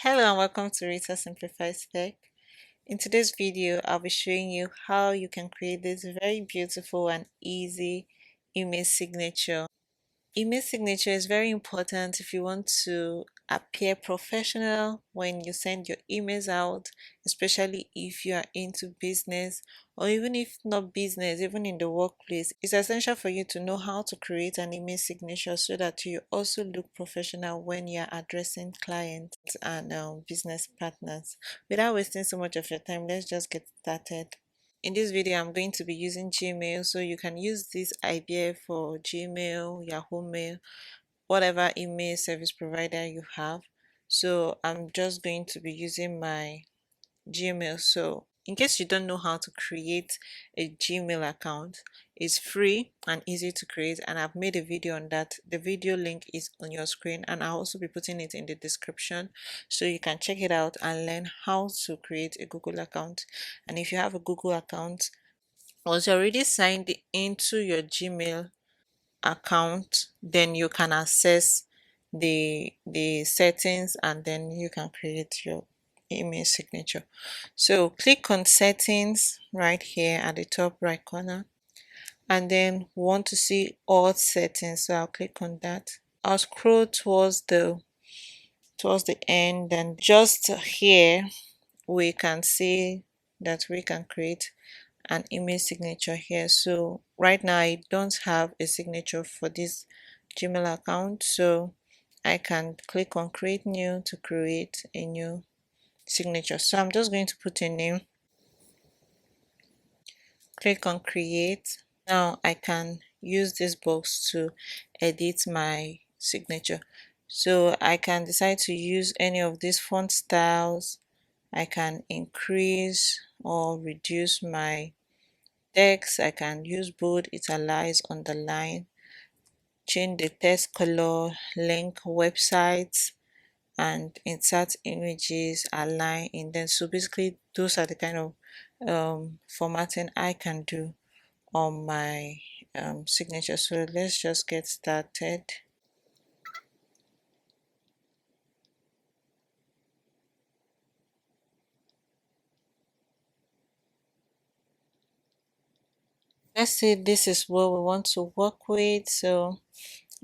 Hello and welcome to Rita Simplifies Tech. In today's video, I'll be showing you how you can create this very beautiful and easy email signature. Email signature is very important if you want to appear professional when you send your emails out, especially if you are into business or even if not business, even in the workplace. It's essential for you to know how to create an email signature so that you also look professional when you're addressing clients and business partners. Without wasting so much of your time, let's just get started. In this video, I'm going to be using Gmail, so you can use this idea for Gmail, Yahoo Mail, whatever email service provider you have. So I'm just going to be using my Gmail. So in case you don't know how to create a Gmail account, it's free and easy to create, and I've made a video on that. The video link is on your screen and I'll also be putting it in the description so you can check it out and learn how to create a Google account. And if you have a Google account, once you're already signed into your Gmail account, then you can access the settings and then you can create your email signature. So click on settings right here at the top right corner, and then we want to see all settings, so I'll click on that. I'll scroll towards the end, and just here we can see that we can create an email signature here. So right now I don't have a signature for this Gmail account, so I can click on create new to create a new signature. So I'm just going to put a name, click on create. Now I can use this box to edit my signature. So I can decide to use any of these font styles. I can increase or reduce my text. I can use bold, italics, underline, change the text color, link websites, and insert images, align, and then so basically those are the kind of formatting I can do on my signature. So let's just get started. Let's say this is what we want to work with, so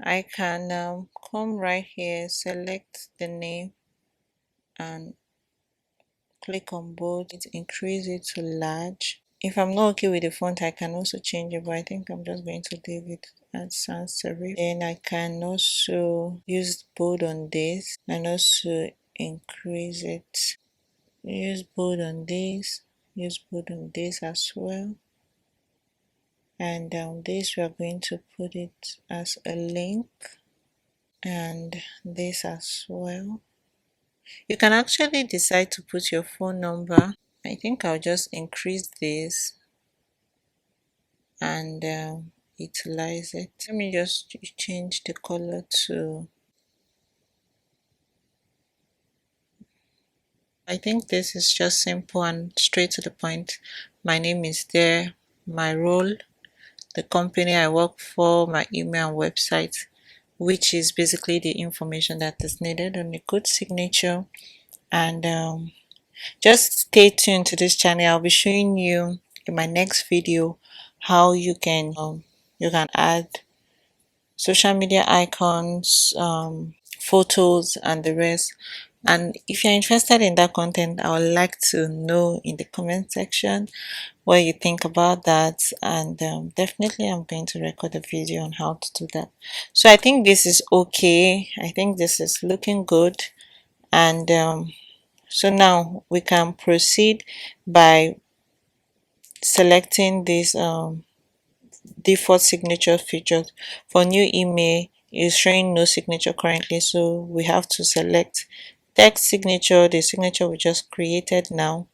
I can come right here, select the name and click on bold, increase it to large. If I'm not okay with the font, I can also change it, but I think I'm just going to leave it at sans serif. Then I can also use bold on this and also increase it. Use bold on this, use bold on this as well. And down this we are going to put it as a link, and this as well. You can actually decide to put your phone number. I think I'll just increase this and utilize it. Let me just change the color to, I think this is just simple and straight to the point. My name is there, my role, the company I work for, my email and website, which is basically the information that is needed on a good signature. And just stay tuned to this channel. I'll be showing you in my next video how you can add social media icons, photos, and the rest. And if you're interested in that content, I would like to know in the comment section what you think about that, and definitely I'm going to record a video on how to do that. So I think this is okay. I think this is looking good, and so now we can proceed by selecting this default signature feature. For new email is showing no signature currently, so we have to select text signature, the signature we just created now.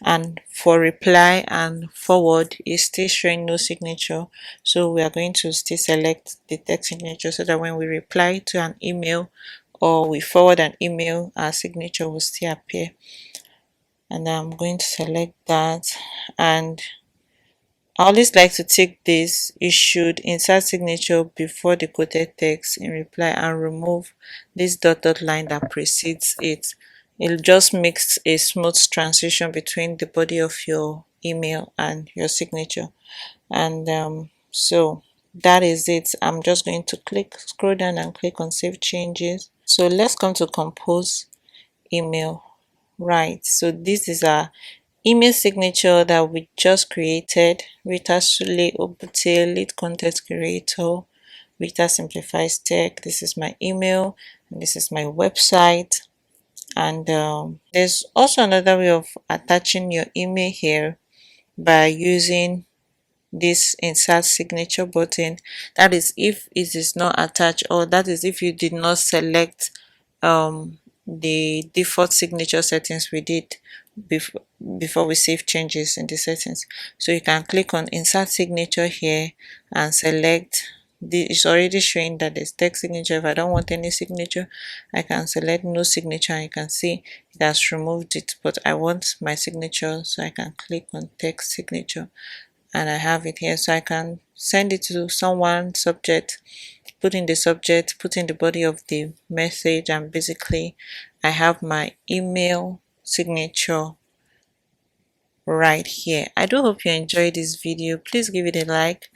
And for reply and forward is still showing no signature, so we are going to still select the text signature so that when we reply to an email or we forward an email, our signature will still appear. And I'm going to select that, and I always like to take this, it should insert signature before the quoted text in reply and remove this dotted line that precedes it. It just makes a smooth transition between the body of your email and your signature. And so that is it. I'm just going to scroll down and click on save changes. So let's come to compose email. Right, so this is our email signature that we just created. Rita Sule Obute, lead content creator. Rita Simplifies Tech. This is my email and this is my website. And there's also another way of attaching your email here by using this insert signature button. That is if it is not attached, or that is if you did not select the default signature settings we did before we save changes in the settings. So you can click on insert signature here and select it's already showing that there's text signature. If I don't want any signature, I can select no signature and you can see it has removed it, but I want my signature, so I can click on text signature and I have it here. So I can send it to someone, subject, put in the subject, put in the body of the message, and basically I have my email signature right here. I do hope you enjoyed this video. Please give it a like.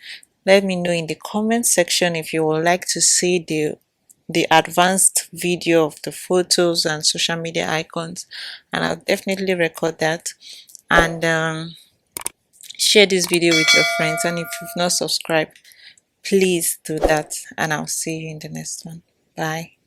Let me know in the comment section if you would like to see the advanced video of the photos and social media icons, and I'll definitely record that. And share this video with your friends, and if you've not subscribed, please do that, and I'll see you in the next one. Bye.